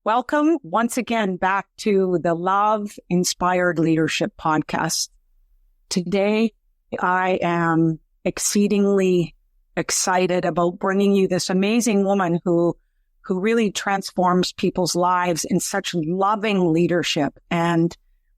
Welcome once again back to the Love Inspired Leadership Podcast. Today, I am exceedingly excited about bringing you this amazing woman who really transforms people's lives in such loving leadership. And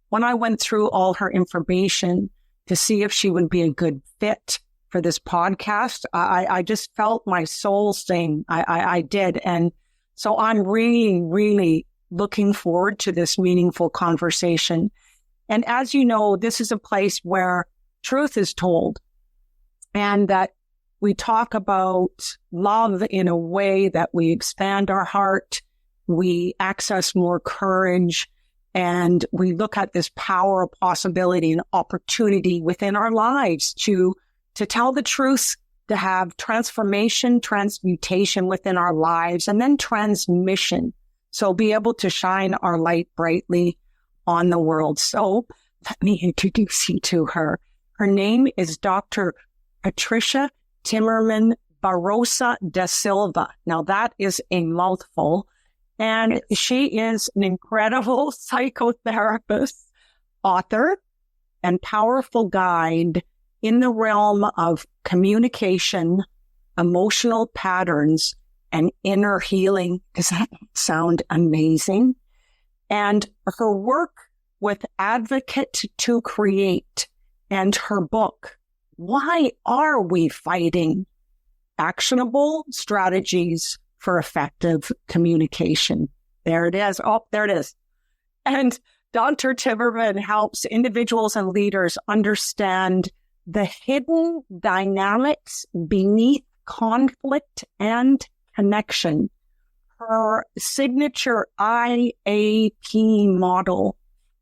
when I went through all her information to see if she would be a good fit for this podcast, I just felt my soul sing. I did. And so I'm really, really looking forward to this meaningful conversation. And as you know, this is a place where truth is told and that we talk about love in a way that we expand our heart, we access more courage, and we look at this power of possibility and opportunity within our lives to tell the truth, to have transformation, transmutation within our lives, and then transmission. So be able to shine our light brightly on the world. So let me introduce you to her. Her name is Dr. Patricia Timerman Barbosa Silva. Now that is a mouthful. And she is an incredible psychotherapist, author, and powerful guide in the realm of communication, emotional patterns, and inner healing. Does that sound amazing? And her work with Advocate to Create and her book, Why Are We Fighting? Actionable Strategies for Effective Communication. There it is. Oh, there it is. And Dr. Timerman helps individuals and leaders understand the hidden dynamics beneath conflict and connection. Her signature IAP model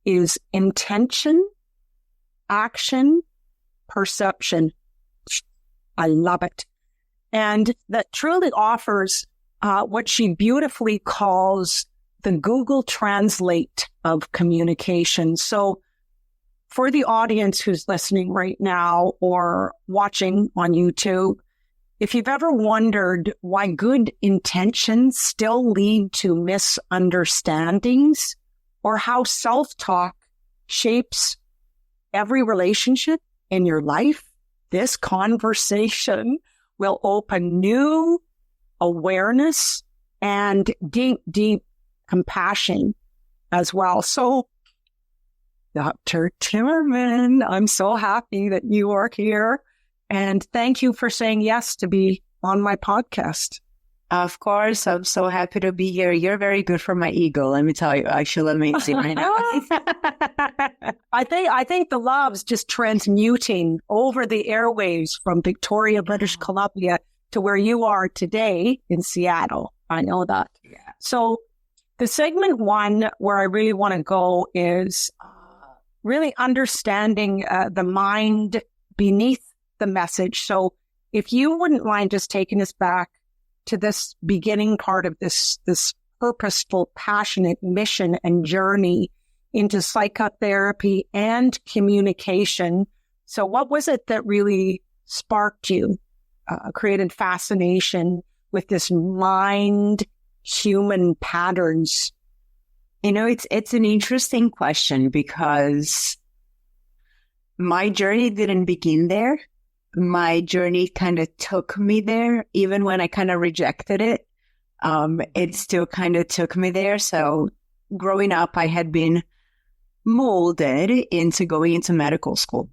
is intention, action, perception. I love it. And that truly offers what she beautifully calls the Google Translate of communication. So for the audience who's listening right now or watching on YouTube, if you've ever wondered why good intentions still lead to misunderstandings or how self-talk shapes every relationship in your life, this conversation will open new awareness and deep, deep compassion as well. So Dr. Timerman, I'm so happy that you are here. And thank you for saying yes to be on my podcast. Of course, I'm so happy to be here. You're very good for my ego, let me tell you. I feel amazing right now. I think the love's just transmuting over the airwaves from Victoria, British Columbia to where you are today in Seattle. I know that. Yeah. So the segment one where I really want to go is really understanding the mind beneath the message. So if you wouldn't mind just taking us back to this beginning part of this purposeful, passionate mission and journey into psychotherapy and communication. So what was it that really sparked you, created fascination with this mind-human patterns? You know, it's an interesting question because my journey didn't begin there. My journey kind of took me there. Even when I kind of rejected it, it still kind of took me there. So growing up, I had been molded into going into medical school.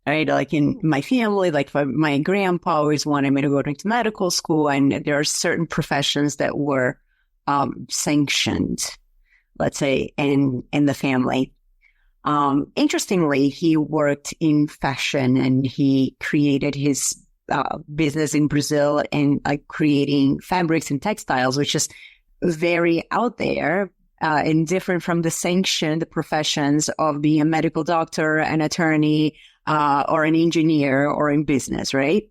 Right? Like in my family, like my grandpa always wanted me to go into medical school. And there are certain professions that were sanctioned, let's say, in the family. Interestingly, he worked in fashion and he created his business in Brazil and creating fabrics and textiles, which is very out there and different from the sanctioned professions of being a medical doctor, an attorney, or an engineer or in business, right?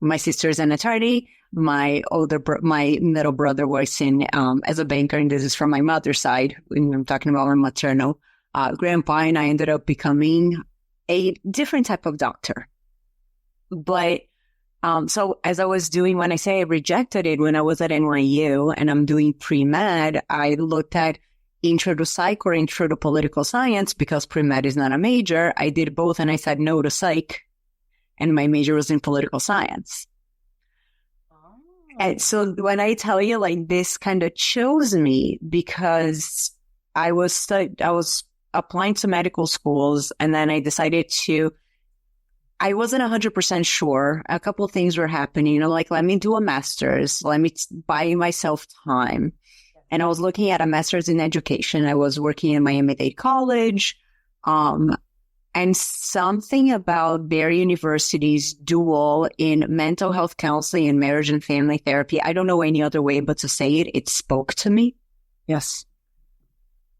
My sister's an attorney. My middle brother works in as a banker, and this is from my mother's side. When I'm talking about my maternal grandpa, and I ended up becoming a different type of doctor. But So as I was doing, when I say I rejected it, when I was at NYU and I'm doing pre-med, I looked at intro to psych or intro to political science because pre-med is not a major. I did both and I said no to psych. And my major was in political science. Oh. And so when I tell you like this kind of chose me because I was applying to medical schools and then I decided I wasn't 100% sure. A couple of things were happening, like let me do a master's, let me buy myself time. And I was looking at a master's in education. I was working in Miami-Dade College. And something about their university's dual in mental health counseling and marriage and family therapy. I don't know any other way but to say it. It spoke to me. Yes.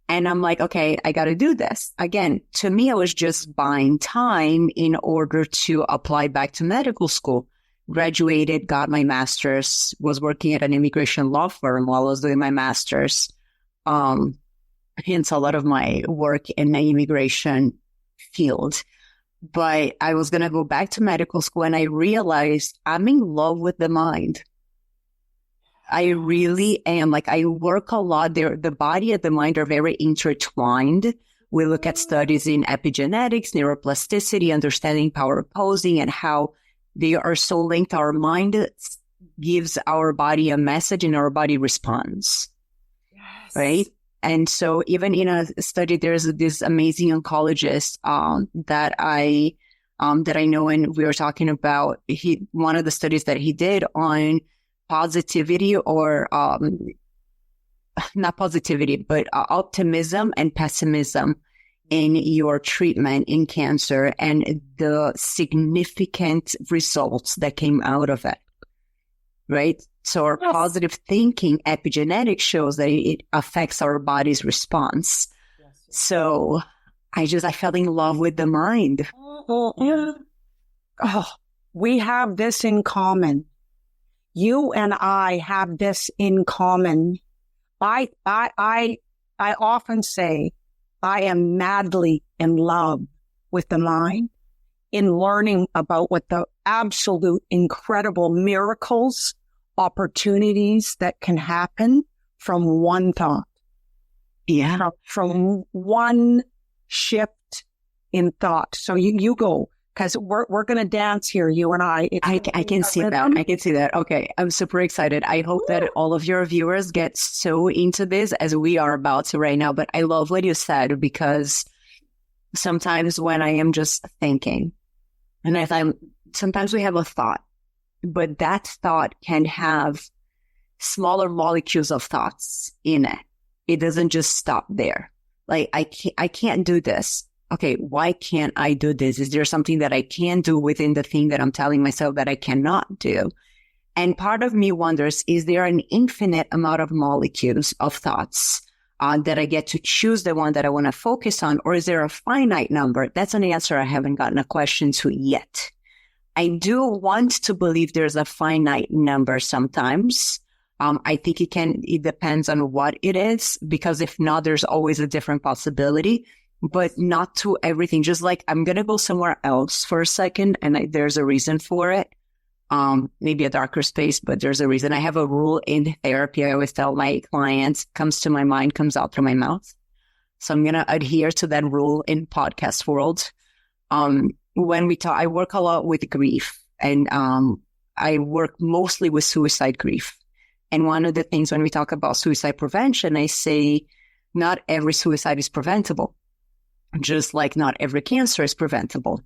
And I'm like, okay, I got to do this. Again, to me, I was just buying time in order to apply back to medical school. Graduated, got my master's, was working at an immigration law firm while I was doing my master's. Hence a lot of my work in the immigration field. But I was going to go back to medical school and I realized I'm in love with the mind. I really am. Like I work a lot there. The body and the mind are very intertwined. We look at studies in epigenetics, neuroplasticity, understanding power opposing and how they are so linked. Our mind gives our body a message and our body responds. Yes. Right? And so even in a study, there's this amazing oncologist that I know, and we were talking about one of the studies that he did on positivity or not positivity, but optimism and pessimism in your treatment in cancer and the significant results that came out of it, right? So our positive thinking epigenetics shows that it affects our body's response. Yes. So I fell in love with the mind. Yeah. Oh, we have this in common. You and I have this in common. I often say I am madly in love with the mind, in learning about what the absolute incredible miracles, opportunities that can happen from one thought. Yeah. From one shift in thought. So you go, because we're going to dance here, you and I. I can see that. I can see that. Okay. I'm super excited. I hope that all of your viewers get so into this as we are about to right now. But I love what you said, because sometimes when I am just thinking, and sometimes we have a thought, but that thought can have smaller molecules of thoughts in it. It doesn't just stop there. Like, I can't do this. Okay, why can't I do this? Is there something that I can do within the thing that I'm telling myself that I cannot do? And part of me wonders, is there an infinite amount of molecules of thoughts that I get to choose the one that I want to focus on? Or is there a finite number? That's an answer I haven't gotten a question to yet. I do want to believe there's a finite number sometimes. I think it depends on what it is, because if not, there's always a different possibility, but not to everything. Just like I'm going to go somewhere else for a second, and there's a reason for it. Maybe a darker space, but there's a reason. I have a rule in therapy. I always tell my clients, comes to my mind, comes out through my mouth. So I'm going to adhere to that rule in podcast world. When we talk, I work a lot with grief, and I work mostly with suicide grief. And one of the things when we talk about suicide prevention, I say not every suicide is preventable, just like not every cancer is preventable,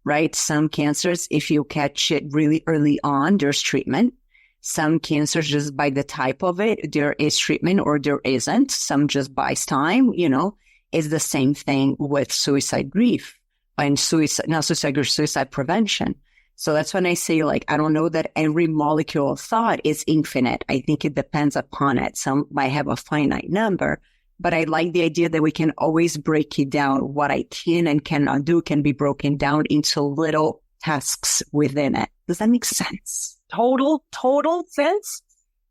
right? Some cancers, if you catch it really early on, there's treatment. Some cancers, just by the type of it, there is treatment or there isn't. Some just buys time, It's the same thing with suicide grief and suicide prevention. So that's when I say, I don't know that every molecule of thought is infinite. I think it depends upon it. Some might have a finite number, but I like the idea that we can always break it down. What I can and cannot do can be broken down into little tasks within it. Does that make sense? Total sense.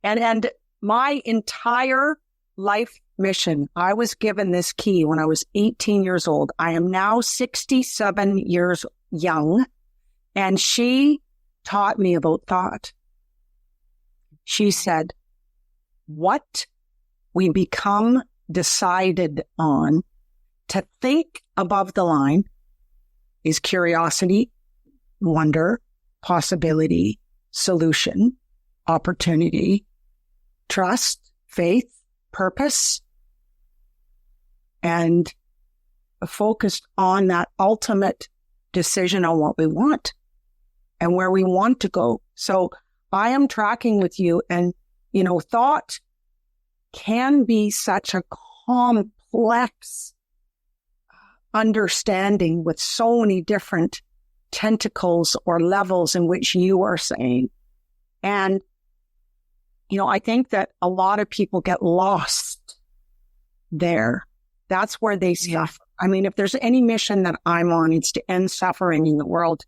And my entire life mission, I was given this key when I was 18 years old. I am now 67 years young. And she taught me about thought. She said, what we become decided on to think above the line is curiosity, wonder, possibility, solution, opportunity, trust, faith, purpose, and focused on that ultimate decision on what we want and where we want to go. So I am tracking with you, and, thought can be such a complex understanding with so many different tentacles or levels in which you are saying. And, I think that a lot of people get lost there. That's where they suffer. I mean, if there's any mission that I'm on, it's to end suffering in the world.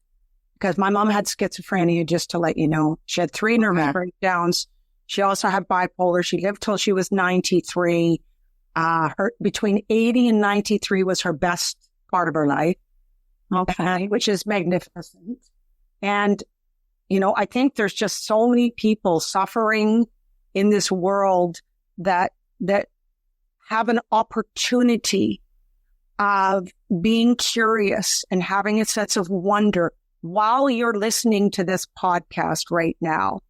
Because my mom had schizophrenia, just to let you know. She had 3 nervous breakdowns. She also had bipolar. She lived till she was 93. Her between 80 and 93 was her best part of her life. Okay. Which is magnificent. And, I think there's just so many people suffering in this world that have an opportunity of being curious and having a sense of wonder while you're listening to this podcast right now.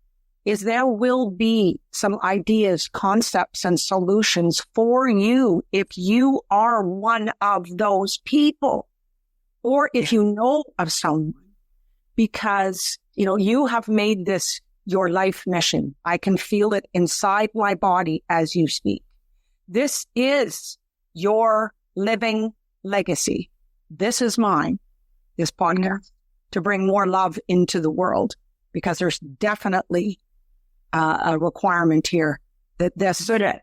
Is there will be some ideas, concepts, and solutions for you if you are one of those people, or if you know of someone, because, you have made this your life mission. I can feel it inside my body as you speak. This is your living legacy. This is mine, this podcast, to bring more love into the world, because there's definitely a requirement here that this sort of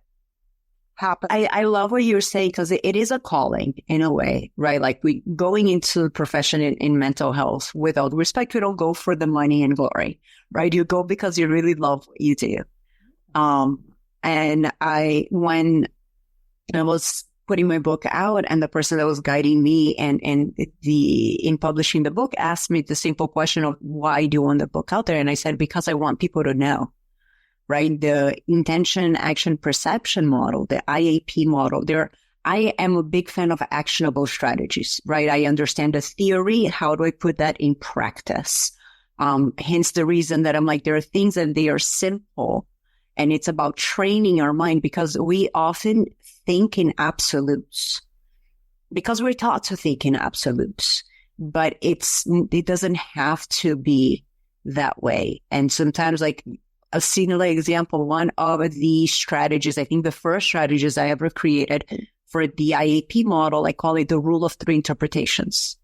happen. I love what you're saying, because it is a calling in a way, right? Like we going into the profession in mental health, with all respect, we don't go for the money and glory, right? You go because you really love what you do. And when I was putting my book out, and the person that was guiding me in publishing the book asked me the simple question of, why do you want the book out there? And I said, because I want people to know. Right? The intention, action, perception model, the IAP model, I am a big fan of actionable strategies, right? I understand the theory. How do I put that in practice? Hence the reason that I'm like, there are things that they are simple, and it's about training our mind, because we often think in absolutes, because we're taught to think in absolutes, but it doesn't have to be that way. And sometimes, like, a single example, one of the strategies, I think the first strategies I ever created for the IAP model, I call it the rule of 3 interpretations,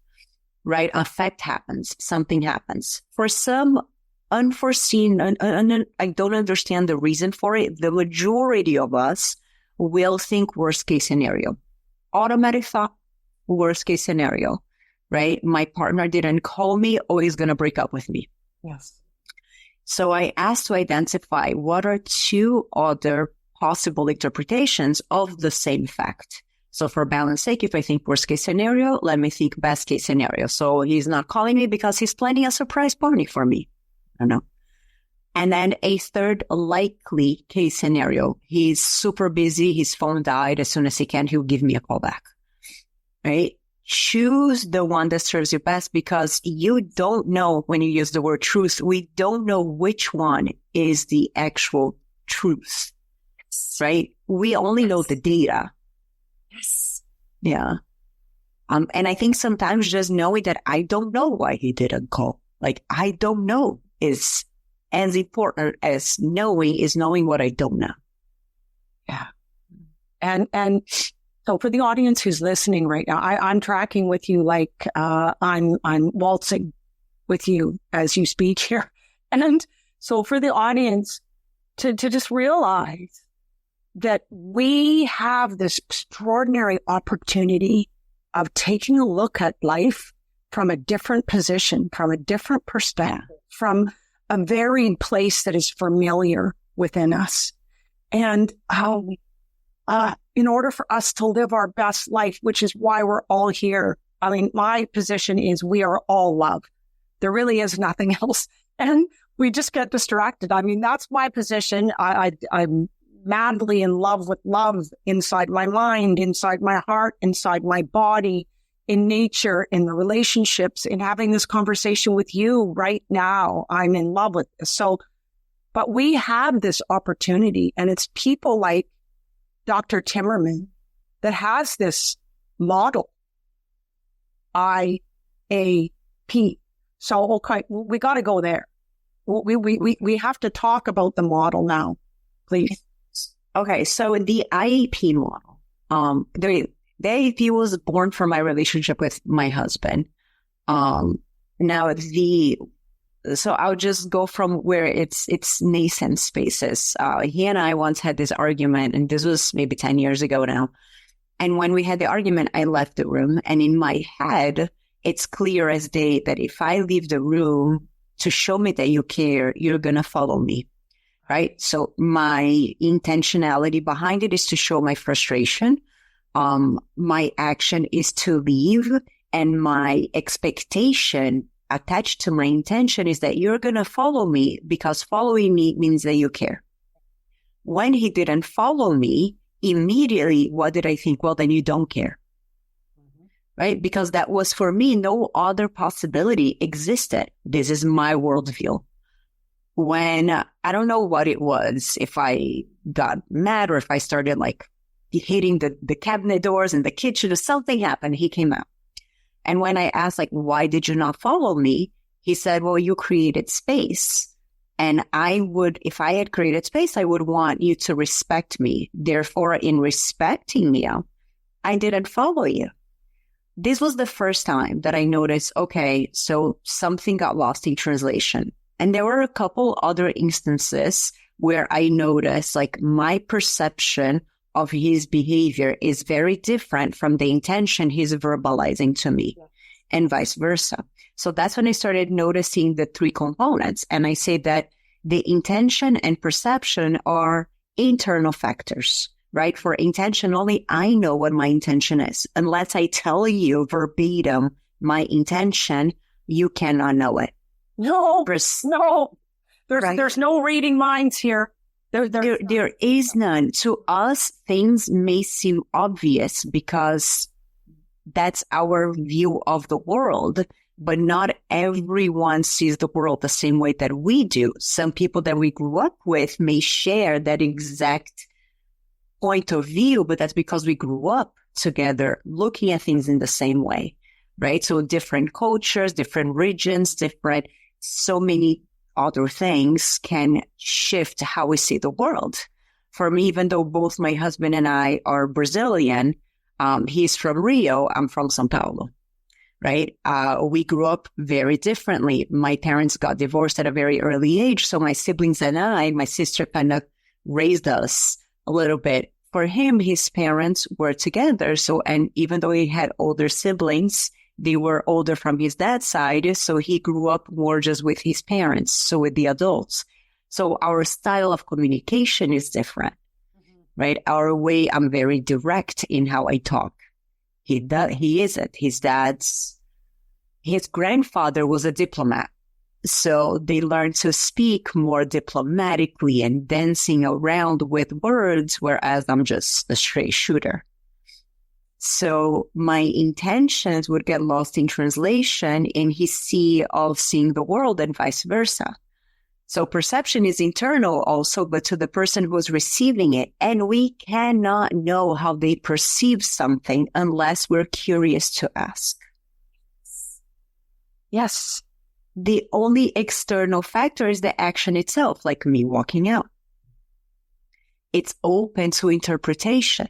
right? A fact happens, something happens. For some unforeseen, I don't understand the reason for it, the majority of us will think worst case scenario. Automatic thought, worst case scenario, right? My partner didn't call me, or he's going to break up with me. Yes. So I asked to identify what are 2 other possible interpretations of the same fact. So for balance sake, if I think worst case scenario, let me think best case scenario. So he's not calling me because he's planning a surprise party for me. I don't know. And then a third likely case scenario. He's super busy. His phone died. As soon as he can, he'll give me a call back. Right? Choose the one that serves you best, because you don't know, when you use the word truth, we don't know which one is the actual truth, right? We only know the data. Yes. Yeah. And I think sometimes just knowing that I don't know why he didn't call, like, I don't know, is as important as knowing what I don't know. Yeah. And so for the audience who's listening right now, I'm tracking with you, like I'm waltzing with you as you speak here. And so for the audience to just realize that we have this extraordinary opportunity of taking a look at life from a different position, from a different perspective, from a varied place that is familiar within us. And how in order for us to live our best life, which is why we're all here. I mean, my position is we are all love. There really is nothing else. And we just get distracted. I mean, that's my position. I'm madly in love with love inside my mind, inside my heart, inside my body, in nature, in the relationships, in having this conversation with you right now. I'm in love with this. So, but we have this opportunity, and it's people like Dr. Timerman that has this model, IAP. So, okay, we got to go there. We have to talk about the model now, please. Okay, so the IAP model, the IAP was born from my relationship with my husband. So I'll just go from where it's nascent spaces. He and I once had this argument, and this was maybe 10 years ago now. And when we had the argument, I left the room, and in my head, it's clear as day that if I leave the room to show me that you care, you're going to follow me. Right? So my intentionality behind it is to show my frustration. My action is to leave, and my expectation attached to my intention is that you're going to follow me, because following me means that you care. When he didn't follow me, immediately, what did I think? Well, then you don't care. Right? Because that was, for me, no other possibility existed. This is my worldview. When I don't know what it was, if I got mad or if I started like hitting the cabinet doors in the kitchen or something happened, he came out. And when I asked, like, why did you not follow me? He said, well, you created space. And if I had created space, I would want you to respect me. Therefore, in respecting me, I didn't follow you. This was the first time that I noticed, okay, so something got lost in translation. And there were a couple other instances where I noticed, like, my perception of his behavior is very different from the intention he's verbalizing to me, and vice versa. So that's when I started noticing the three components. And I say that the intention and perception are internal factors, right? For intention, only I know what my intention is. Unless I tell you verbatim my intention, you cannot know it. No. There's no reading minds here. There is none. To us, things may seem obvious because that's our view of the world, but not everyone sees the world the same way that we do. Some people that we grew up with may share that exact point of view, but that's because we grew up together looking at things in the same way, right? So different cultures, different regions, so many other things can shift how we see the world. For me, even though both my husband and I are Brazilian, he's from Rio, I'm from São Paulo, right? We grew up very differently. My parents got divorced at a very early age. So my siblings and my sister kind of raised us a little bit. For him, his parents were together. So, and even though he had older siblings, they were older from his dad's side, so he grew up more just with his parents, so with the adults. So our style of communication is different, right? Our way, I'm very direct in how I talk. He isn't. His grandfather was a diplomat, so they learned to speak more diplomatically and dancing around with words, whereas I'm just a straight shooter. So my intentions would get lost in translation in his sea of seeing the world and vice versa. So perception is internal also, but to the person who is receiving it. And we cannot know how they perceive something unless we're curious to ask. Yes. The only external factor is the action itself, like me walking out. It's open to interpretation.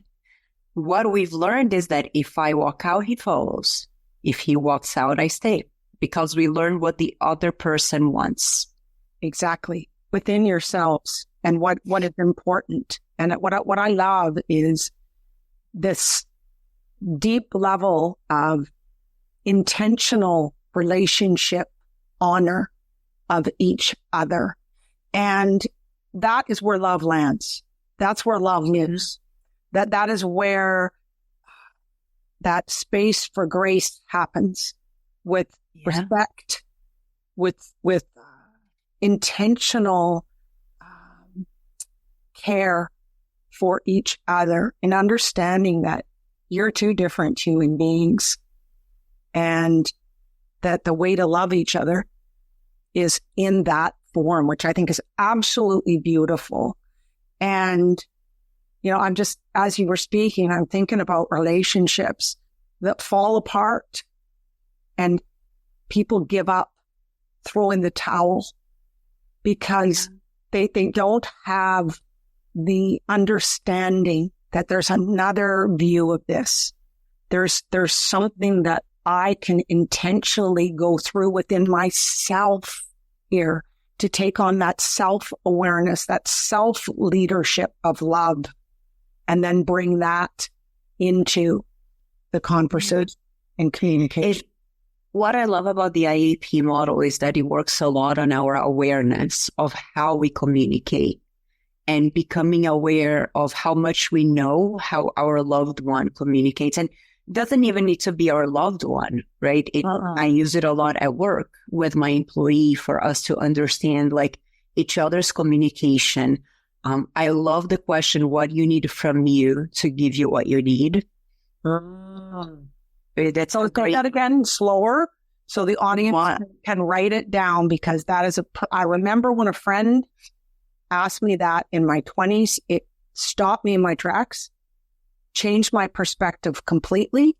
What we've learned is that if I walk out, he follows. If he walks out, I stay, because we learn what the other person wants. Exactly. Within yourselves and what is important. And what I love is this deep level of intentional relationship, honor of each other. And that is where love lands. That's where love lives. That is where that space for grace happens, with respect with intentional care for each other, and understanding that you're two different human beings, and that the way to love each other is in that form, which I think is absolutely beautiful. And, I'm just, as you were speaking, I'm thinking about relationships that fall apart and people give up, throw in the towel because they don't have the understanding that there's another view of this. There's something that I can intentionally go through within myself here to take on that self-awareness, that self-leadership of love, and then bring that into the conversation and communication. What I love about the IAP model is that it works a lot on our awareness of how we communicate and becoming aware of how much we know how our loved one communicates. And it doesn't even need to be our loved one, right? I use it a lot at work with my employee for us to understand like each other's communication. I love the question, what you need from you to give you what you need. That's so great. That again, slower, so the audience can write it down, because that is I remember when a friend asked me that in my 20s, it stopped me in my tracks, changed my perspective completely,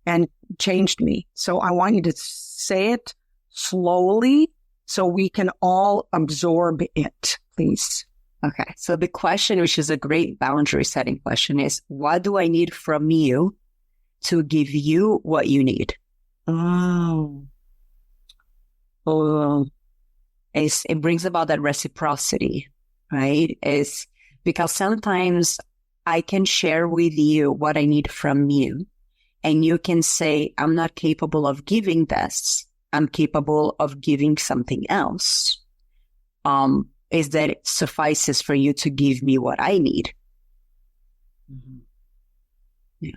and changed me. So I want you to say it slowly so we can all absorb it, please. Okay. So the question, which is a great boundary setting question, is what do I need from you to give you what you need? It brings about that reciprocity, right? It's because sometimes I can share with you what I need from you, and you can say, I'm not capable of giving this. I'm capable of giving something else. Is that it suffices for you to give me what I need? Yeah.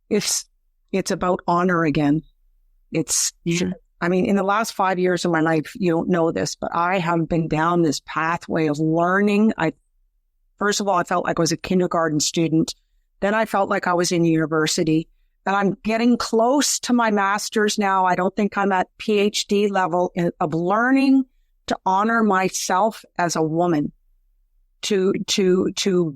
It's about honor again. I mean, in the last 5 years of my life, you don't know this, but I have been down this pathway of learning. First of all, I felt like I was a kindergarten student. Then I felt like I was in university. And I'm getting close to my master's now. I don't think I'm at PhD level of learning to honor myself as a woman, to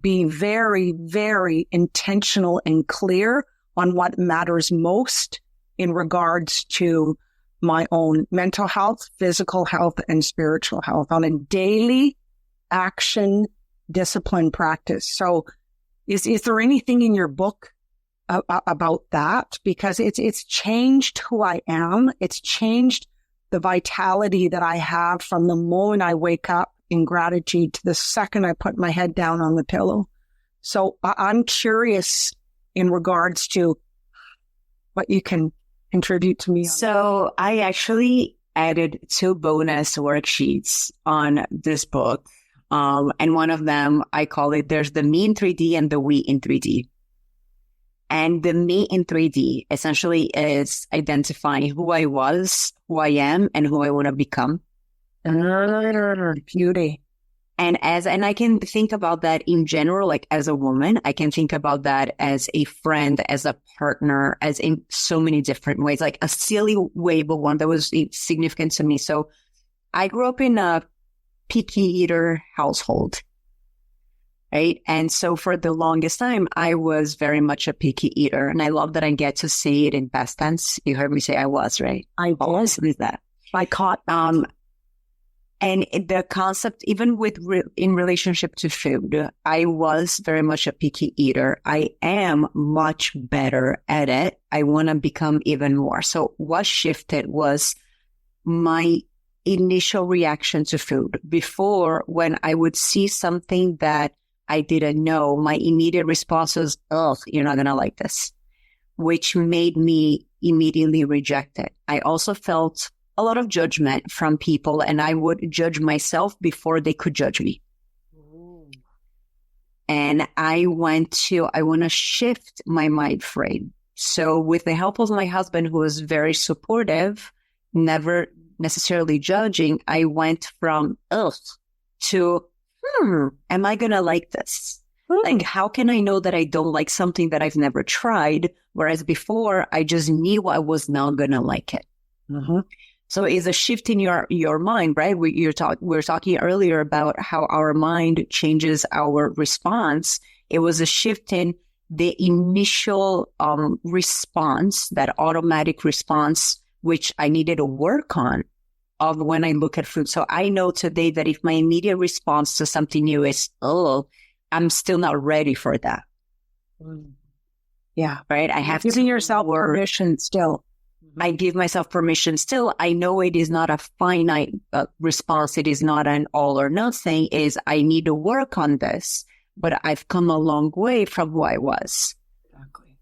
be very, very intentional and clear on what matters most in regards to my own mental health, physical health, and spiritual health on a daily action, discipline practice. So is there anything in your book about that? Because it's changed who I am. It's changed the vitality that I have from the moment I wake up in gratitude to the second I put my head down on the pillow. So I'm curious in regards to what you can contribute to me. So I actually added 2 bonus worksheets on this book. And one of them, I call it, there's the me in 3D and the we in 3D. And the me in 3D essentially is identifying who I was, who I am, and who I want to become. Beauty. And I can think about that in general, like as a woman, I can think about that as a friend, as a partner, as in so many different ways, like a silly way, but one that was significant to me. So I grew up in a picky eater household, right? And so for the longest time, I was very much a picky eater. And I love that I get to say it in past tense. You heard me say I was, right? I was with that. I caught, and the concept, even with in relationship to food, I was very much a picky eater. I am much better at it. I want to become even more. So what shifted was my initial reaction to food. Before, when I would see something that I didn't know, my immediate response was, oh, you're not going to like this, which made me immediately reject it. I also felt a lot of judgment from people, and I would judge myself before they could judge me. Ooh. And I want to shift my mind frame. So with the help of my husband, who was very supportive, never necessarily judging, I went from, ugh, to, am I going to like this? Like, how can I know that I don't like something that I've never tried? Whereas before, I just knew I was not going to like it. Mm-hmm. So it's a shift in your mind, right? We were talking earlier about how our mind changes our response. It was a shift in the initial response, that automatic response, which I needed to work on, of when I look at food. So I know today that if my immediate response to something new is, oh, I'm still not ready for that. Yeah. Right? I have giving to yourself permission still. I give myself permission still. I know it is not a finite response. It is not an all or nothing. I need to work on this, but I've come a long way from who I was. Exactly.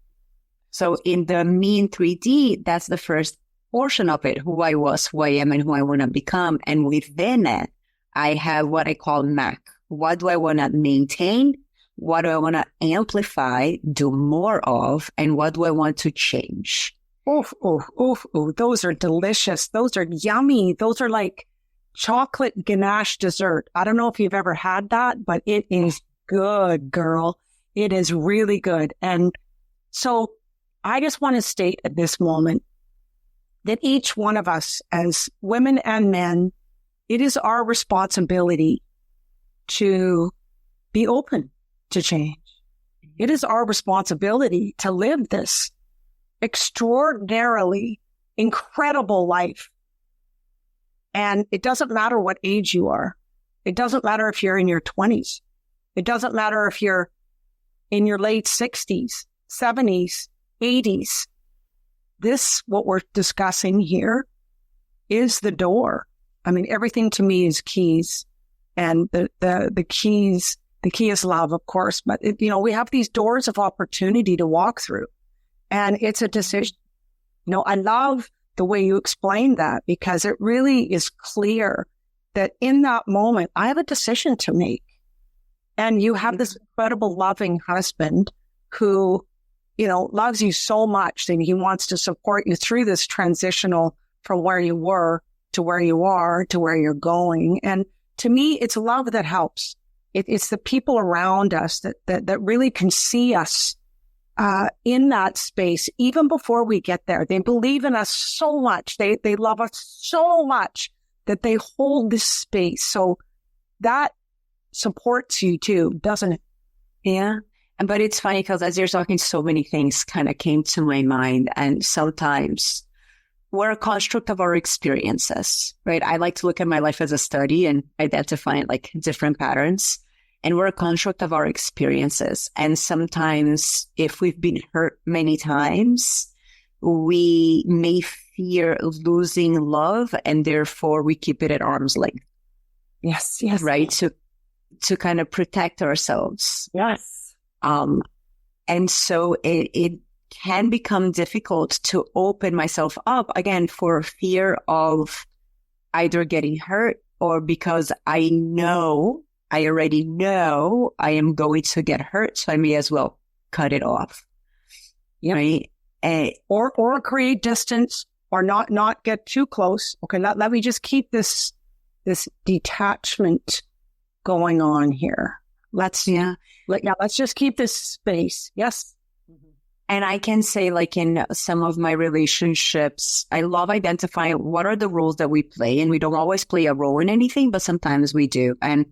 So in the me in 3D, that's the first portion of it, who I was, who I am, and who I want to become. And within it, I have what I call MAC. What do I want to maintain? What do I want to amplify, do more of? And what do I want to change? Oof, oof, oof, oof. Those are delicious. Those are yummy. Those are like chocolate ganache dessert. I don't know if you've ever had that, but it is good, girl. It is really good. And so I just want to state at this moment that each one of us, as women and men, it is our responsibility to be open to change. It is our responsibility to live this extraordinarily incredible life. And it doesn't matter what age you are. It doesn't matter if you're in your 20s. It doesn't matter if you're in your late 60s, 70s, 80s. This, what we're discussing here, is the door. I mean, everything to me is keys. And the keys, the key is love, of course. But, we have these doors of opportunity to walk through. And it's a decision. I love the way you explained that, because it really is clear that in that moment, I have a decision to make. And you have this incredible, loving husband who, loves you so much that he wants to support you through this transitional from where you were to where you are to where you're going. And to me, it's love that helps. It's the people around us that really can see us in that space, even before we get there. They believe in us so much. They love us so much that they hold this space. So that supports you too, doesn't it? Yeah. But it's funny because as you're talking, so many things kind of came to my mind. And sometimes we're a construct of our experiences, right? I like to look at my life as a study and identify like different patterns. And we're a construct of our experiences. And sometimes if we've been hurt many times, we may fear losing love, and therefore we keep it at arm's length. Yes. Right? To kind of protect ourselves. Yes. And so it can become difficult to open myself up again for fear of either getting hurt or because I already know I am going to get hurt, so I may as well cut it off. Right? Or create distance, or not get too close. Okay, let me just keep this detachment going on here. Let's just keep this space. Yes. And I can say, like in some of my relationships, I love identifying what are the roles that we play, and we don't always play a role in anything, but sometimes we do. And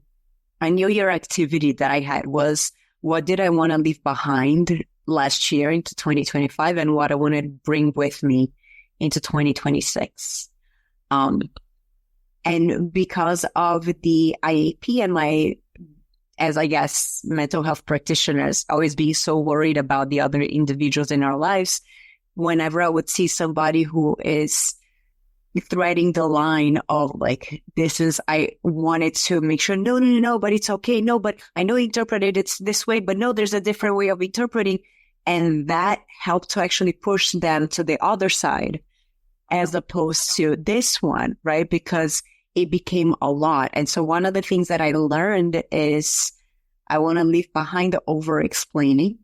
a New Year activity that I had was, what did I want to leave behind last year into 2025, and what I want to bring with me into 2026. And because of the IAP and my, as I guess, mental health practitioners always being so worried about the other individuals in our lives, whenever I would see somebody who is threading the line of like, I wanted to make sure, no, but it's okay. No, but I know you interpreted it this way, but no, there's a different way of interpreting. And that helped to actually push them to the other side as opposed to this one, right? Because it became a lot. And so one of the things that I learned is I want to leave behind the over-explaining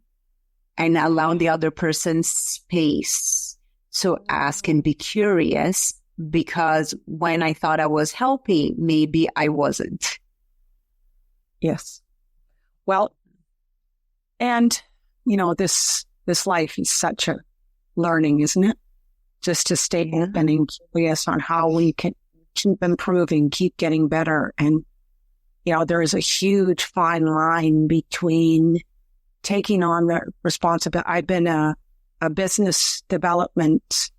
and allow the other person space to ask and be curious, because when I thought I was helping, maybe I wasn't. Yes. Well, and, this life is such a learning, isn't it? Just to stay open and curious on how we can keep improving, keep getting better. And, there is a huge fine line between taking on the responsibility. I've been a business development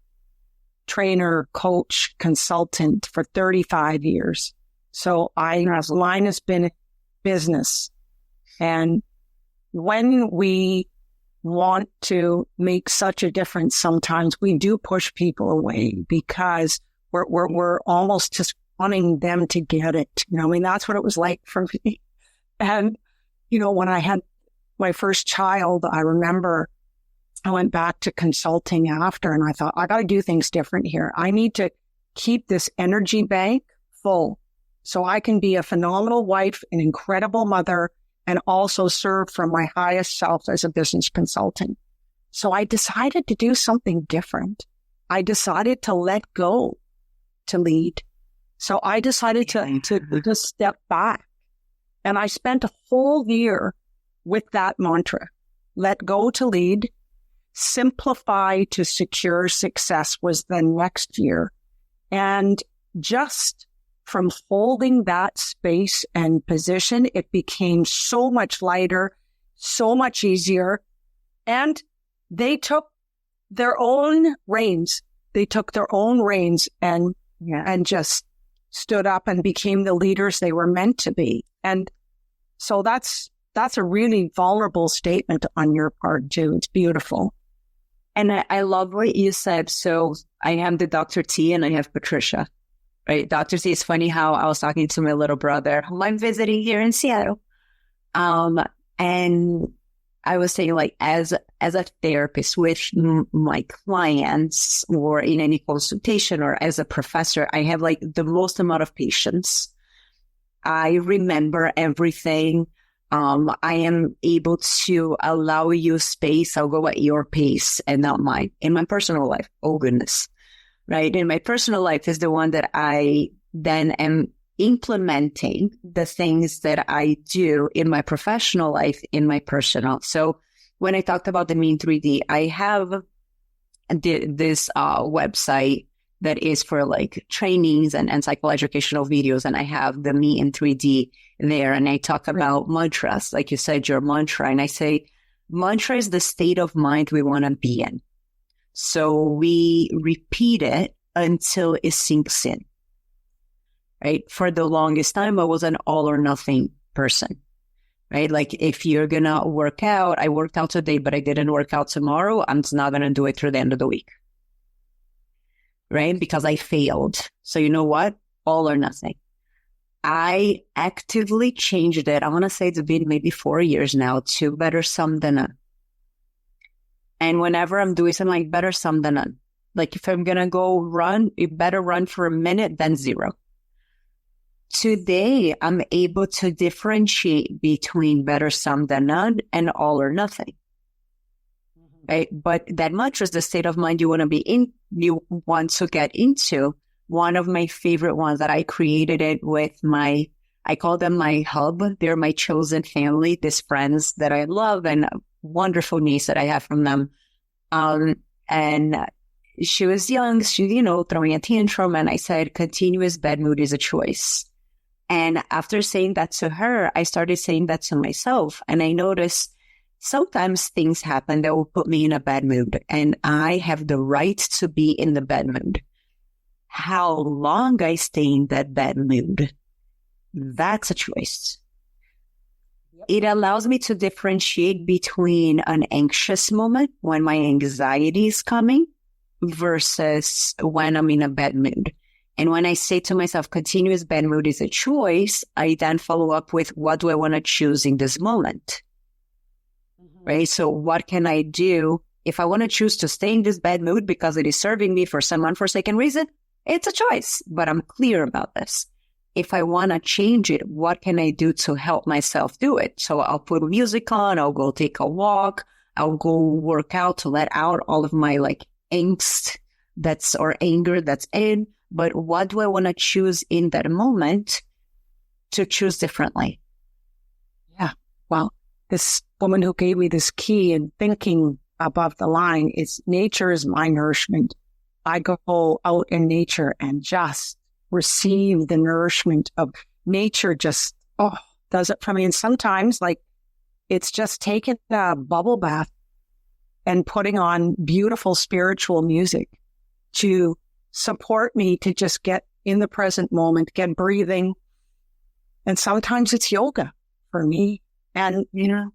trainer, coach, consultant for 35 years. So mine has been business. And when we want to make such a difference, sometimes we do push people away because we're almost just wanting them to get it. That's what it was like for me. And, when I had my first child, I remember I went back to consulting after, and I thought, I got to do things different here. I need to keep this energy bank full so I can be a phenomenal wife, an incredible mother, and also serve from my highest self as a business consultant. So I decided to do something different. I decided to let go to lead. So I decided to just step back. And I spent a whole year with that mantra: let go to lead, simplify to secure success was the next year. And just from holding that space and position, it became so much lighter, so much easier. And they took their own reins. And just stood up and became the leaders they were meant to be. And so that's a really vulnerable statement on your part too. It's beautiful. And I love what you said. So I have the Dr. T and I have Patricia, right? Dr. T, is funny how I was talking to my little brother whom I'm visiting here in Seattle. And I was saying, like, as a therapist with my clients or in any consultation or as a professor, I have like the most amount of patience. I remember everything. I am able to allow you space. I'll go at your pace and not mine. In my personal life, oh goodness, right? In my personal life is the one that I then am implementing the things that I do in my professional life, in my personal. So when I talked about the Me in 3D, I have this website that is for like trainings and psychoeducational videos. And I have the Me in 3D there. And I talk about mantras, like you said, your mantra. And I say, mantra is the state of mind we want to be in. So we repeat it until it sinks in. Right? For the longest time, I was an all or nothing person, right? Like if you're going to work out, I worked out today, but I didn't work out tomorrow, I'm just not going to do it through the end of the week, right? Because I failed. So you know what? All or nothing. I actively changed it. I want to say it's been maybe 4 years now to better some than none. And whenever I'm doing something like better some than none, like if I'm going to go run, you better run for a minute than zero. Today, I'm able to differentiate between better some than none and all or nothing. Right? But that much is the state of mind you want to be in, you want to get into. One of my favorite ones that I created it with I call them my hub. They're my chosen family, these friends that I love and a wonderful niece that I have from them. And she was young, she, throwing a tantrum. And I said, continuous bad mood is a choice. And after saying that to her, I started saying that to myself. And I noticed sometimes things happen that will put me in a bad mood. And I have the right to be in the bad mood. How long I stay in that bad mood, that's a choice. It allows me to differentiate between an anxious moment when my anxiety is coming versus when I'm in a bad mood. And when I say to myself, continuous bad mood is a choice, I then follow up with what do I want to choose in this moment? Right? So what can I do if I want to choose to stay in this bad mood because it is serving me for some unforsaken reason? It's a choice, but I'm clear about this. If I want to change it, what can I do to help myself do it? So I'll put music on, I'll go take a walk, I'll go work out to let out all of my like angst or anger that's in. but what do I want to choose in that moment to choose differently? Yeah. Well, this woman who gave me this key in thinking above the line is nature is my nourishment. I go out in nature and just receive the nourishment of nature. Just, does it for me. And sometimes it's just taking a bubble bath and putting on beautiful spiritual music to support me to just get in the present moment, get breathing. And sometimes it's yoga for me. And,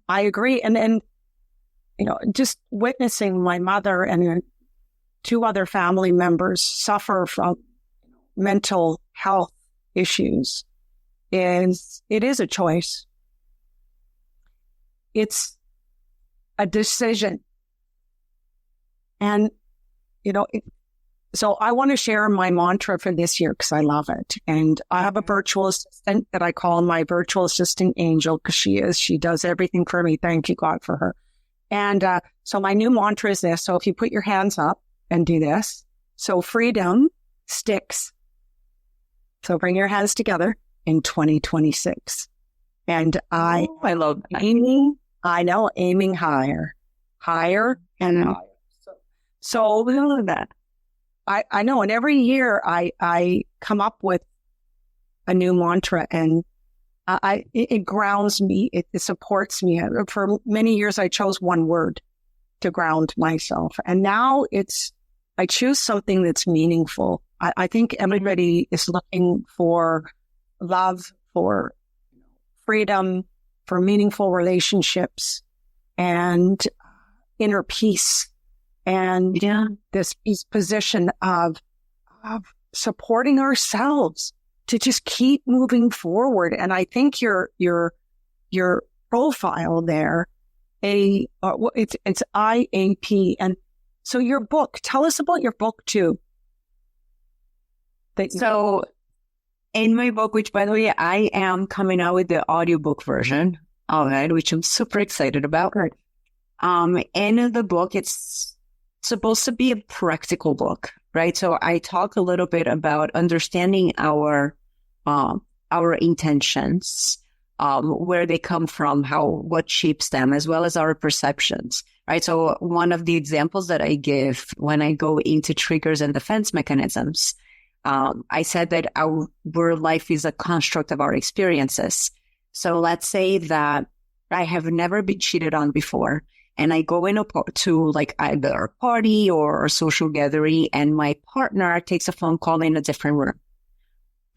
I agree. And, just witnessing my mother and 2 other family members suffer from mental health issues it is a choice. It's a decision. And, so I want to share my mantra for this year because I love it. And I have a virtual assistant that I call my virtual assistant angel because she does everything for me. Thank you, God, for her. And so my new mantra is this. So if you put your hands up and do this. So freedom sticks. So bring your hands together in 2026. And I love that. Aiming higher and higher. So we love that. I know. And every year I come up with a new mantra and it grounds me. It supports me. For many years, I chose one word to ground myself. And now I choose something that's meaningful. I think everybody is looking for love, for freedom, for meaningful relationships and inner peace. And this position of supporting ourselves to just keep moving forward. And I think your profile there, it's IAP. And so your book, tell us about your book too. So in my book, which by the way, I am coming out with the audiobook version of it, which I'm super excited about. In the book, it's supposed to be a practical book, right? So I talk a little bit about understanding our intentions, where they come from, what shapes them, as well as our perceptions, right? So one of the examples that I give when I go into triggers and defense mechanisms, I said that our life is a construct of our experiences. So let's say that I have never been cheated on before. And I go to either a party or a social gathering and my partner takes a phone call in a different room.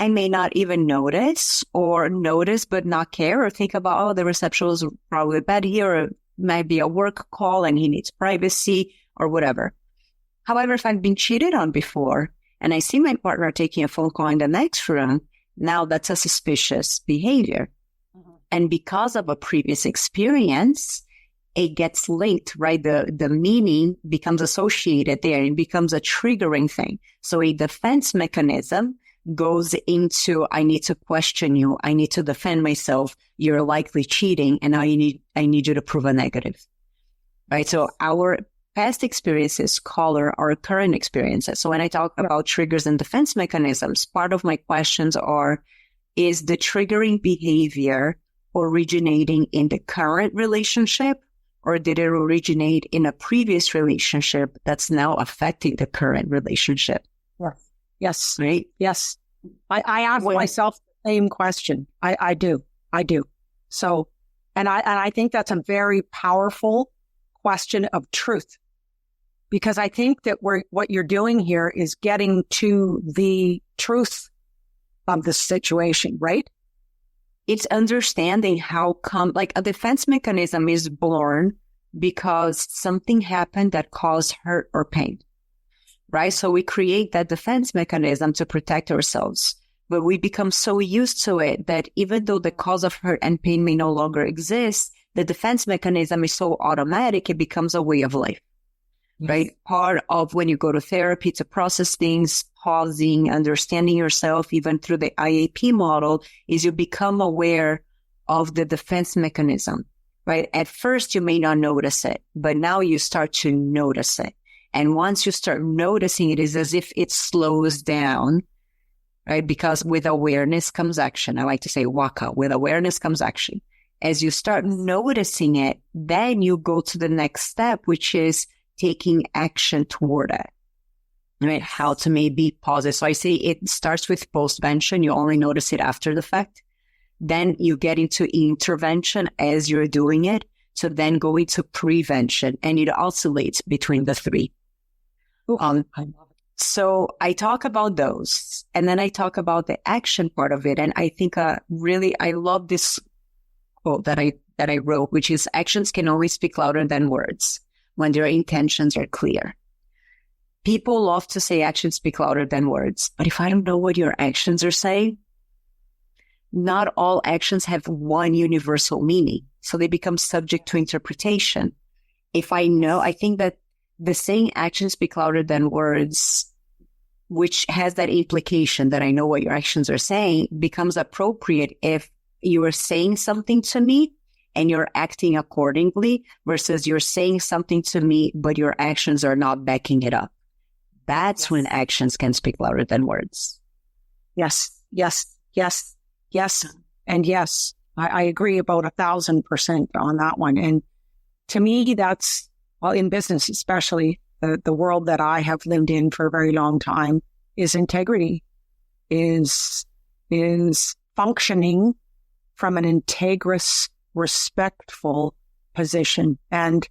I may not even notice but not care or think about, the reception was probably bad here, or it might be a work call and he needs privacy or whatever. However, if I've been cheated on before and I see my partner taking a phone call in the next room, now that's a suspicious behavior. Mm-hmm. And because of a previous experience, it gets linked, right? The meaning becomes associated there. It becomes a triggering thing. So a defense mechanism goes into, I need to question you. I need to defend myself. You're likely cheating. And now I need you to prove a negative, right? So our past experiences color our current experiences. So when I talk about triggers and defense mechanisms, part of my questions is the triggering behavior originating in the current relationship, or did it originate in a previous relationship that's now affecting the current relationship? Yes. Right? Yes. I ask myself the same question. I do. So, and I think that's a very powerful question of truth, because I think that what you're doing here is getting to the truth of the situation, right? It's understanding how come, a defense mechanism is born because something happened that caused hurt or pain, right? So we create that defense mechanism to protect ourselves, but we become so used to it that even though the cause of hurt and pain may no longer exist, the defense mechanism is so automatic, it becomes a way of life, right? Part of when you go to therapy to process things, pausing, understanding yourself, even through the IAP model, is you become aware of the defense mechanism, right? At first, you may not notice it, but now you start to notice it. And once you start noticing it, it's as if it slows down right? Because with awareness comes action. I like to say waka, with awareness comes action. As you start noticing it, then you go to the next step, which is taking action toward it. Right? How to maybe pause it. So I say it starts with postvention. You only notice it after the fact. Then you get into intervention as you're doing it. So then go into prevention, and it oscillates between the three. So I talk about those, and then I talk about the action part of it. And I think I love this quote that I wrote, which is actions can always speak louder than words when their intentions are clear. People love to say actions speak louder than words, but if I don't know what your actions are saying, not all actions have one universal meaning. So they become subject to interpretation. I think that the saying actions speak louder than words, which has that implication that I know what your actions are saying, becomes appropriate if you are saying something to me and you're acting accordingly versus you're saying something to me, but your actions are not backing it up. That's when actions can speak louder than words. Yes. And yes, I agree about 1,000% on that one. And to me, that's, well, in business, especially the world that I have lived in for a very long time, is integrity, is functioning from an integrous, respectful position. And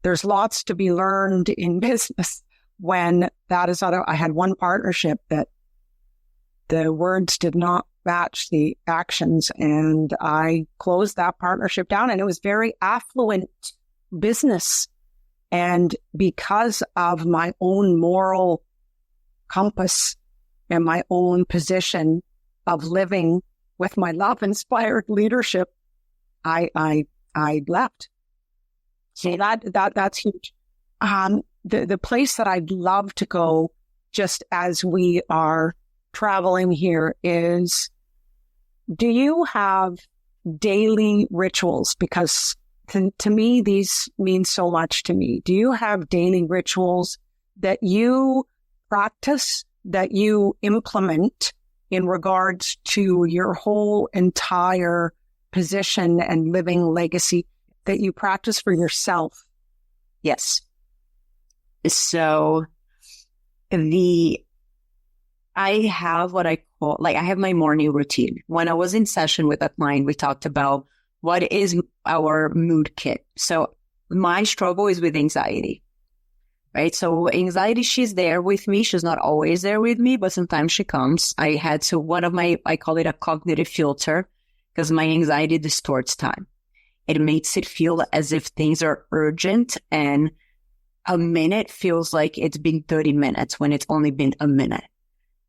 there's lots to be learned in business when that is out. I had one partnership that the words did not match the actions, and I closed that partnership down, and it was very affluent business. And because of my own moral compass and my own position of living with my love-inspired leadership, I left. So that's huge. The place that I'd love to go, just as we are traveling here, is, do you have daily rituals? Because to me, these mean so much to me. Do you have daily rituals that you practice, that you implement in regards to your whole entire position and living legacy, that you practice for yourself? Yes. So I have what I call, I have my morning routine. When I was in session with a client, we talked about what is our mood kit. So my struggle is with anxiety, right? So anxiety, she's there with me. She's not always there with me, but sometimes she comes. I call it a cognitive filter, because my anxiety distorts time. It makes it feel as if things are urgent, and a minute feels like it's been 30 minutes when it's only been a minute.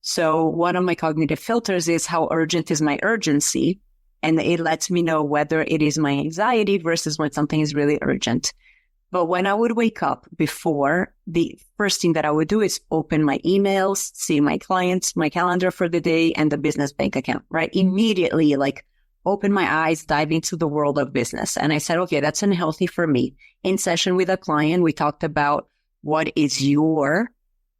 So one of my cognitive filters is how urgent is my urgency, and it lets me know whether it is my anxiety versus when something is really urgent. But when I would wake up before, the first thing that I would do is open my emails, see my clients, my calendar for the day, and the business bank account, right? Immediately, open my eyes, dive into the world of business. And I said, okay, that's unhealthy for me. In session with a client, we talked about what is your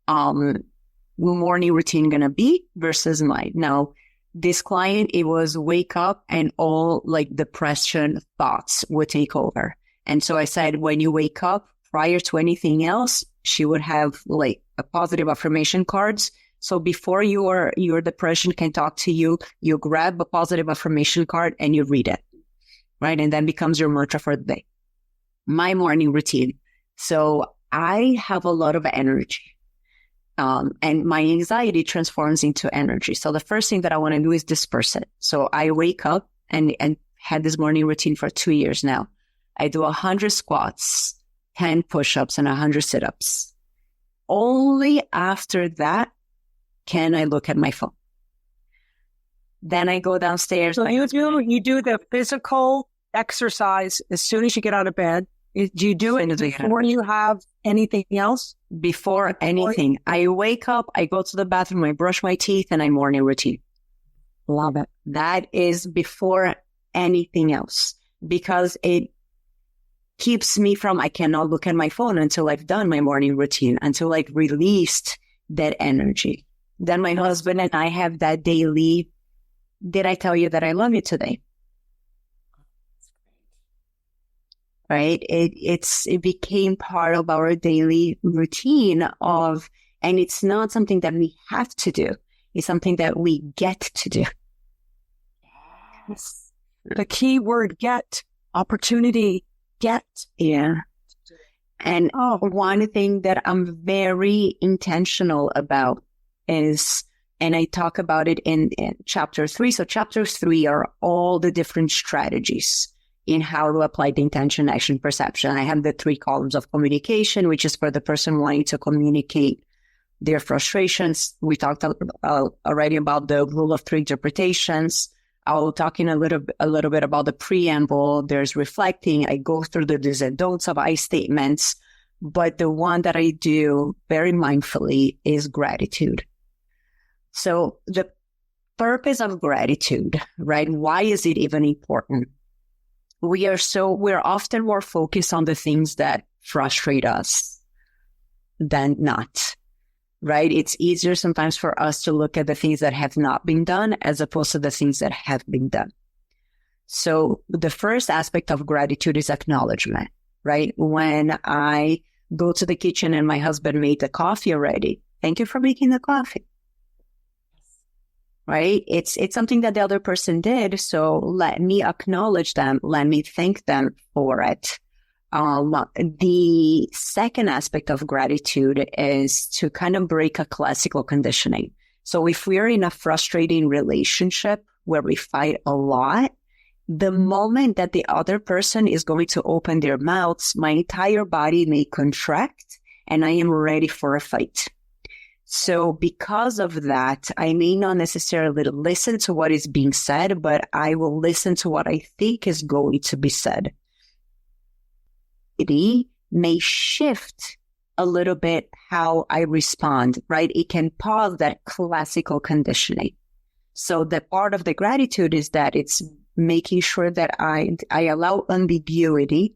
morning routine going to be versus mine. Now, this client, it was wake up and all depression thoughts would take over. And so I said, when you wake up, prior to anything else, she would have a positive affirmation cards. So before your depression can talk to you, you grab a positive affirmation card and you read it, right? And then becomes your mantra for the day. My morning routine. So I have a lot of energy. And my anxiety transforms into energy. So the first thing that I want to do is disperse it. So I wake up and had this morning routine for 2 years now. I do 100 squats, 10 push-ups, and 100 sit-ups. Only after that can I look at my phone. Then I go downstairs. So you do the physical exercise as soon as you get out of bed. Do you do it before you have anything else? Before anything. I wake up, I go to the bathroom, I brush my teeth, and I morning routine. Love it. That is before anything else, because it keeps me from, I cannot look at my phone until I've done my morning routine, until I've released that energy. Then my husband and I have that daily, did I tell you that I love you today? Right? It became part of our daily routine and it's not something that we have to do. It's something that we get to do. Yes. The key word, get, opportunity, get. Yeah. And one thing that I'm very intentional about is, and I talk about it in chapter 3. So chapter 3 are all the different strategies in how to apply the intention, action, perception. I have the 3 columns of communication, which is for the person wanting to communicate their frustrations. We talked already about the rule of 3 interpretations. I'll talk in a little bit about the preamble. There's reflecting. I go through the do's and don'ts of I statements. But the one that I do very mindfully is gratitude. So the purpose of gratitude, right? Why is it even important? We're often more focused on the things that frustrate us than not, right? It's easier sometimes for us to look at the things that have not been done as opposed to the things that have been done. So the first aspect of gratitude is acknowledgement, right? When I go to the kitchen and my husband made the coffee already, thank you for making the coffee. Right? It's something that the other person did. So let me acknowledge them. Let me thank them for it. The second aspect of gratitude is to kind of break a classical conditioning. So if we're in a frustrating relationship where we fight a lot, the moment that the other person is going to open their mouths, my entire body may contract and I am ready for a fight. So because of that, I may not necessarily listen to what is being said, but I will listen to what I think is going to be said. It may shift a little bit how I respond, right? It can pause that classical conditioning. So the part of the gratitude is that it's making sure that I allow ambiguity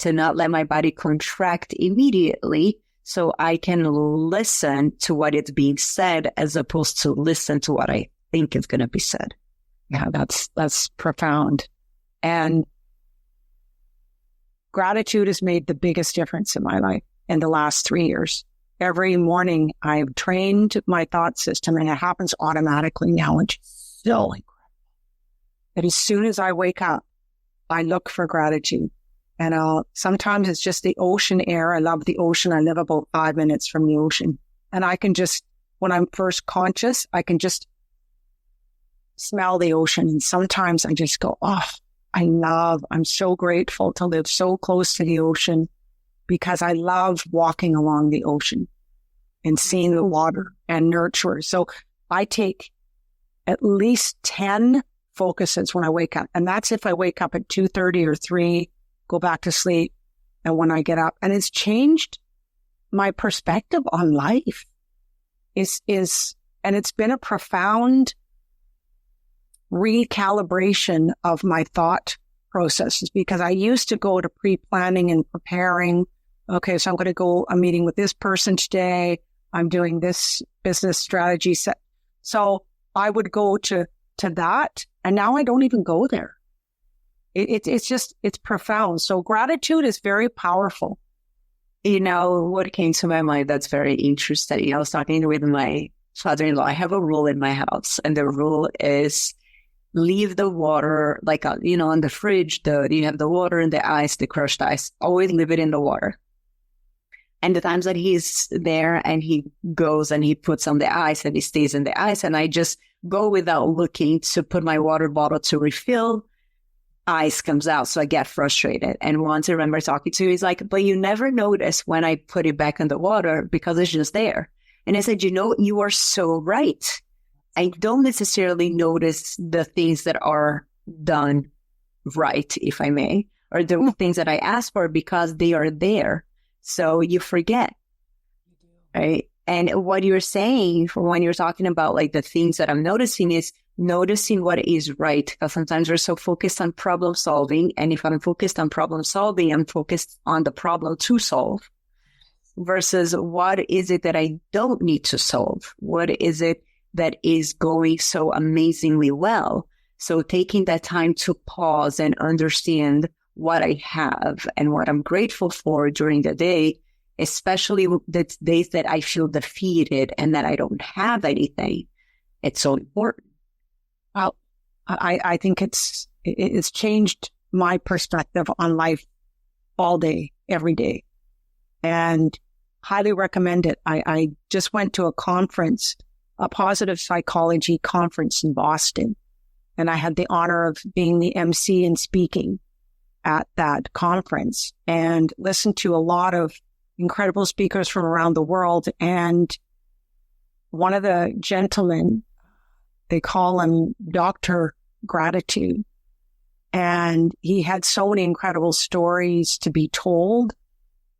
to not let my body contract immediately, so I can listen to what is being said as opposed to listen to what I think is going to be said. Yeah, that's profound. And gratitude has made the biggest difference in my life in the last 3 years. Every morning I've trained my thought system and it happens automatically now, which is so incredible. That as soon as I wake up, I look for gratitude. And sometimes it's just the ocean air. I love the ocean. I live about 5 minutes from the ocean. And I can just, when I'm first conscious, I can just smell the ocean. And sometimes I just go, I'm so grateful to live so close to the ocean because I love walking along the ocean and seeing the water and nurture. So I take at least 10 focuses when I wake up. And that's if I wake up at 2:30 or 3, go back to sleep, and when I get up. And it's changed my perspective on life. And it's been a profound recalibration of my thought processes, because I used to go to pre-planning and preparing. Okay, so I'm going to go a meeting with this person today. I'm doing this business strategy set. So I would go to that, and now I don't even go there. It's profound. So gratitude is very powerful. You know, what came to my mind that's very interesting. I was talking with my father-in-law. I have a rule in my house, and the rule is leave the water, like, in the fridge, you have the water and the ice, the crushed ice, always leave it in the water. And the times that he's there and he goes and he puts on the ice and he stays in the ice, and I just go without looking to put my water bottle to refill, ice comes out. So I get frustrated. And once I remember talking to him, he's like, but you never notice when I put it back in the water because it's just there. And I said, you are so right. I don't necessarily notice the things that are done right, if I may, or the things that I ask for because they are there. So you forget, right? And what you're saying for when you're talking about like the things that I'm noticing is noticing what is right. Because sometimes we're so focused on problem solving. And if I'm focused on problem solving, I'm focused on the problem to solve versus what is it that I don't need to solve? What is it that is going so amazingly well? So taking that time to pause and understand what I have and what I'm grateful for during the day, especially the days that I feel defeated and that I don't have anything. It's so important. Well, I think it's changed my perspective on life all day, every day, and highly recommend it. I just went to a conference, a positive psychology conference in Boston, and I had the honor of being the MC and speaking at that conference and listened to a lot of incredible speakers from around the world. And one of the gentlemen, they call him Dr. Gratitude. And he had so many incredible stories to be told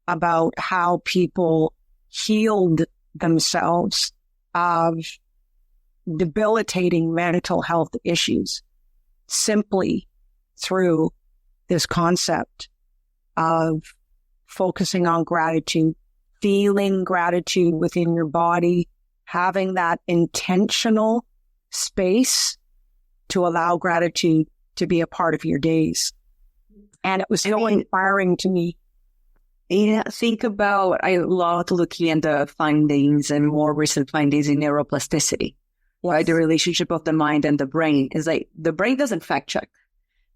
about how people healed themselves of debilitating mental health issues simply through this concept of focusing on gratitude, feeling gratitude within your body, having that intentional space to allow gratitude to be a part of your days. And it was so inspiring to me. Yeah, think about, I loved looking at the findings and more recent findings in neuroplasticity, right? The relationship of the mind and the brain is like, the brain doesn't fact check,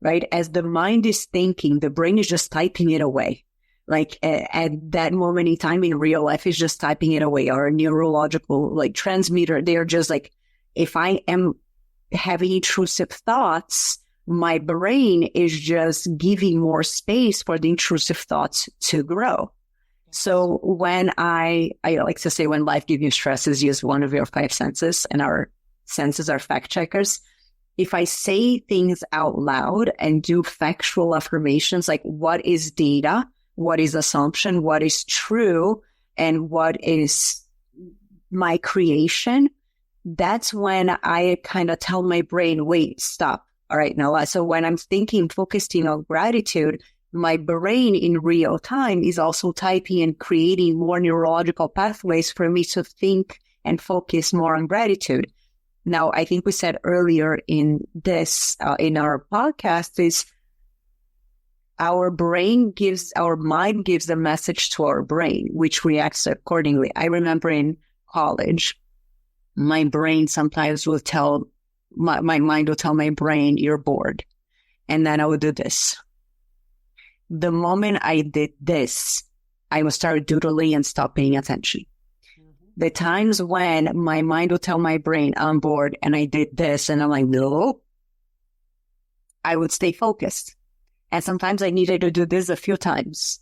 right? As the mind is thinking, the brain is just typing it away. Like at that moment in time in real life is just typing it away. Our neurological like transmitter, they're just like, if I am having intrusive thoughts, my brain is just giving more space for the intrusive thoughts to grow. So when I like to say, when life gives you stresses, use one of your five senses, and our senses are fact checkers. If I say things out loud and do factual affirmations, like what is data, what is assumption, what is true, and what is my creation, that's when I kind of tell my brain, wait, stop. All right, now, so when I'm thinking, focusing on gratitude, my brain in real time is also typing and creating more neurological pathways for me to think and focus more on gratitude. Now, I think we said earlier in this, in our podcast, is our mind gives a message to our brain, which reacts accordingly. I remember in college, my brain sometimes will tell my mind will tell my brain, you're bored. And then I would do this. The moment I did this, I would start doodling and stop paying attention. Mm-hmm. The times when my mind would tell my brain, I'm bored, and I did this, and I'm like, no, I would stay focused. And sometimes I needed to do this a few times,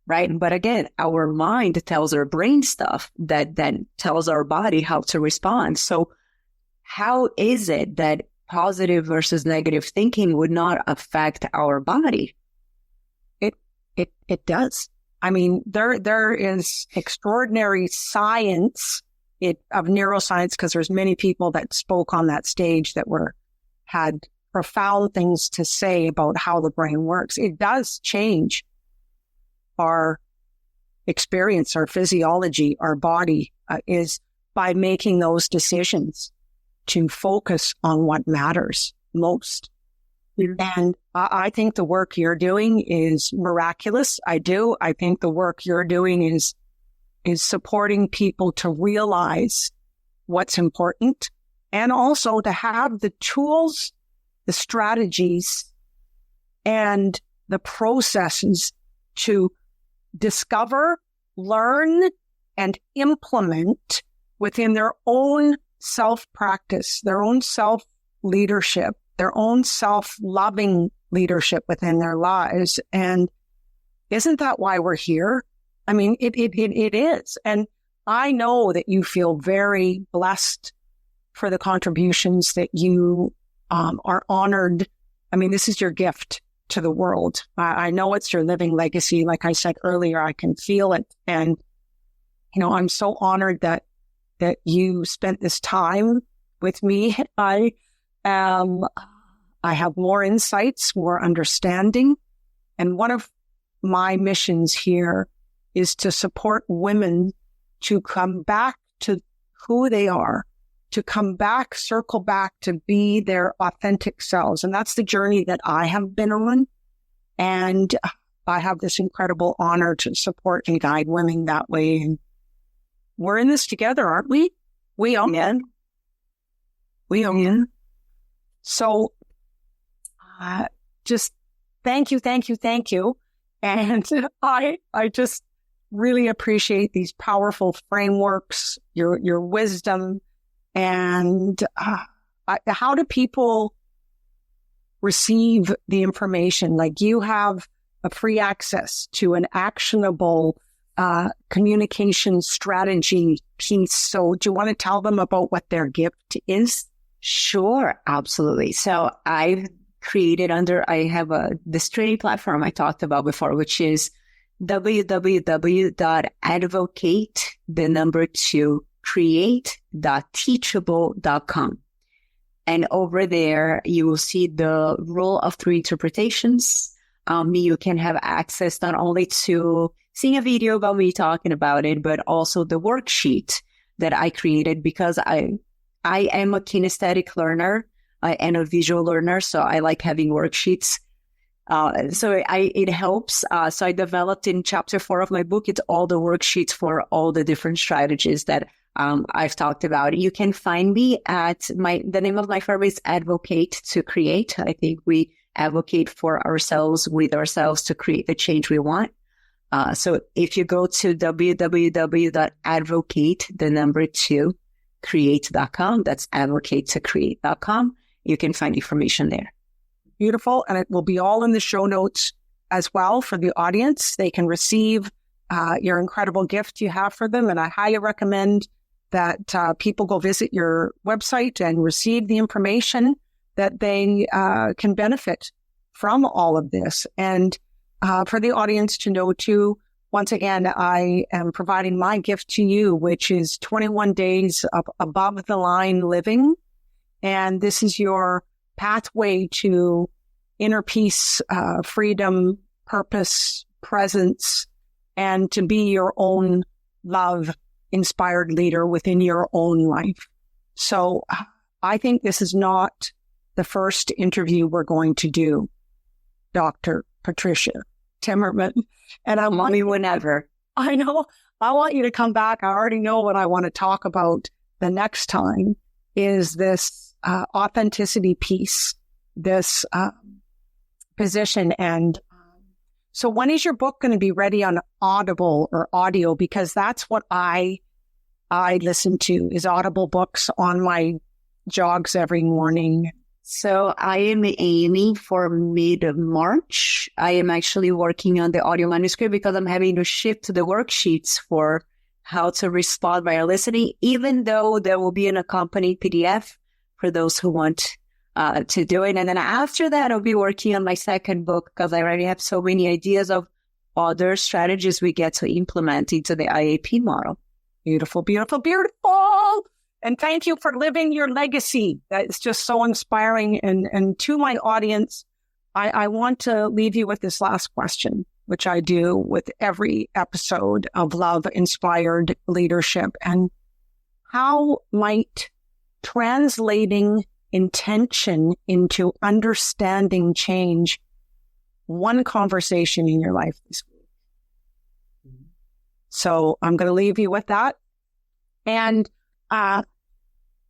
right? But again, our mind tells our brain stuff that then tells our body how to respond. So how is it that positive versus negative thinking would not affect our body? It does. I mean, there is extraordinary science of neuroscience, because there's many people that spoke on that stage that had profound things to say about how the brain works. It does change our experience, our physiology, our body is by making those decisions to focus on what matters most. Mm-hmm. And I think the work you're doing is miraculous. I do. I think the work you're doing is supporting people to realize what's important, and also to have the tools, the strategies, and the processes to discover, learn, and implement within their own self-practice, their own self-leadership, their own self-loving leadership within their lives. And isn't that why we're here? I mean, it is. And I know that you feel very blessed for the contributions that you are honored. I mean, this is your gift to the world. I know it's your living legacy. Like I said earlier, I can feel it. And, you know, I'm so honored that you spent this time with me. I have more insights, more understanding. And one of my missions here is to support women to come back to who they are, to come back, circle back to be their authentic selves. And that's the journey that I have been on. And I have this incredible honor to support and guide women that way. And we're in this together, aren't we? We are. Yeah. We are. Yeah. So just thank you. And I just really appreciate these powerful frameworks, your wisdom. And how do people receive the information? Like, you have a free access to an actionable communication strategy piece. So do you want to tell them about what their gift is? Sure, absolutely. So I've created I have this training platform I talked about before, which is www.advocate2create.teachable.com. And over there, you will see the rule of 3 interpretations. You can have access not only to seeing a video about me talking about it, but also the worksheet that I created, because I am a kinesthetic learner and a visual learner. So I like having worksheets. It helps. So I developed in chapter 4 of my book, it's all the worksheets for all the different strategies that I've talked about. You can find me at the name of my firm is Advocate to Create. I think we advocate for ourselves, with ourselves, to create the change we want. So if you go to www.advocate2create.com, that's advocate2create.com, you can find information there. Beautiful. And it will be all in the show notes as well for the audience. They can receive your incredible gift you have for them. And I highly recommend that people go visit your website and receive the information that they can benefit from all of this. And for the audience to know too, once again, I am providing my gift to you, which is 21 days of above the line living. And this is your pathway to inner peace, freedom, purpose, presence, and to be your own love-inspired leader within your own life. So I think this is not the first interview we're going to do, Dr. Patricia Timerman. And I want you whenever. I know. I want you to come back. I already know what I want to talk about the next time is this authenticity piece, this position. And so when is your book going to be ready on Audible or audio? Because that's what I listen to, is Audible books on my jogs every morning. So I am aiming for mid-March. I am actually working on the audio manuscript because I'm having to shift the worksheets for how to respond by listening, even though there will be an accompanying PDF for those who want to do it. And then after that, I'll be working on my second book because I already have so many ideas of other strategies we get to implement into the IAP model. Beautiful, beautiful, beautiful. And thank you for living your legacy. That's just so inspiring. And to my audience, I want to leave you with this last question, which I do with every episode of Love-Inspired Leadership. And how might translating intention into understanding change one conversation in your life this week? So I'm going to leave you with that. And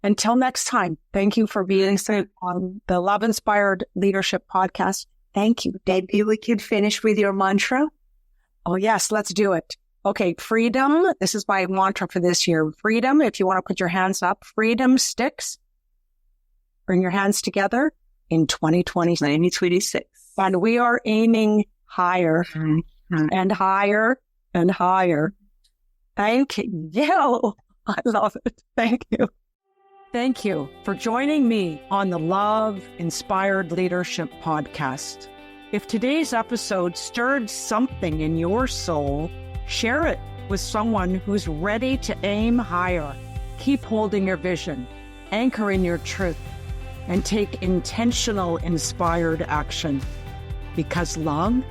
until next time, thank you for being on the Love-Inspired Leadership Podcast. Thank you. Maybe we could finish with your mantra. Oh, yes, let's do it. Okay, freedom. This is my mantra for this year. Freedom, if you want to put your hands up, freedom sticks. Bring your hands together in 2026. And we are aiming higher and higher and higher. Thank you. I love it. Thank you. Thank you for joining me on the Love-Inspired Leadership Podcast. If today's episode stirred something in your soul, share it with someone who's ready to aim higher. Keep holding your vision, anchor in your truth, and take intentional, inspired action, because love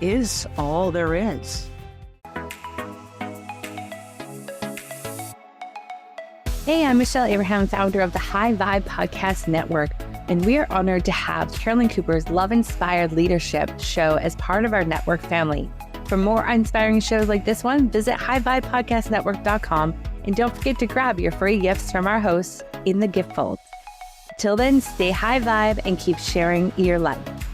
is all there is. Hey, I'm Michelle Abraham, founder of the High Vibe Podcast Network, and we are honored to have Carolyn Cooper's Love-Inspired Leadership show as part of our network family. For more inspiring shows like this one, visit highvibepodcastnetwork.com, and don't forget to grab your free gifts from our hosts in the gift fold. Till then, stay high vibe and keep sharing your life.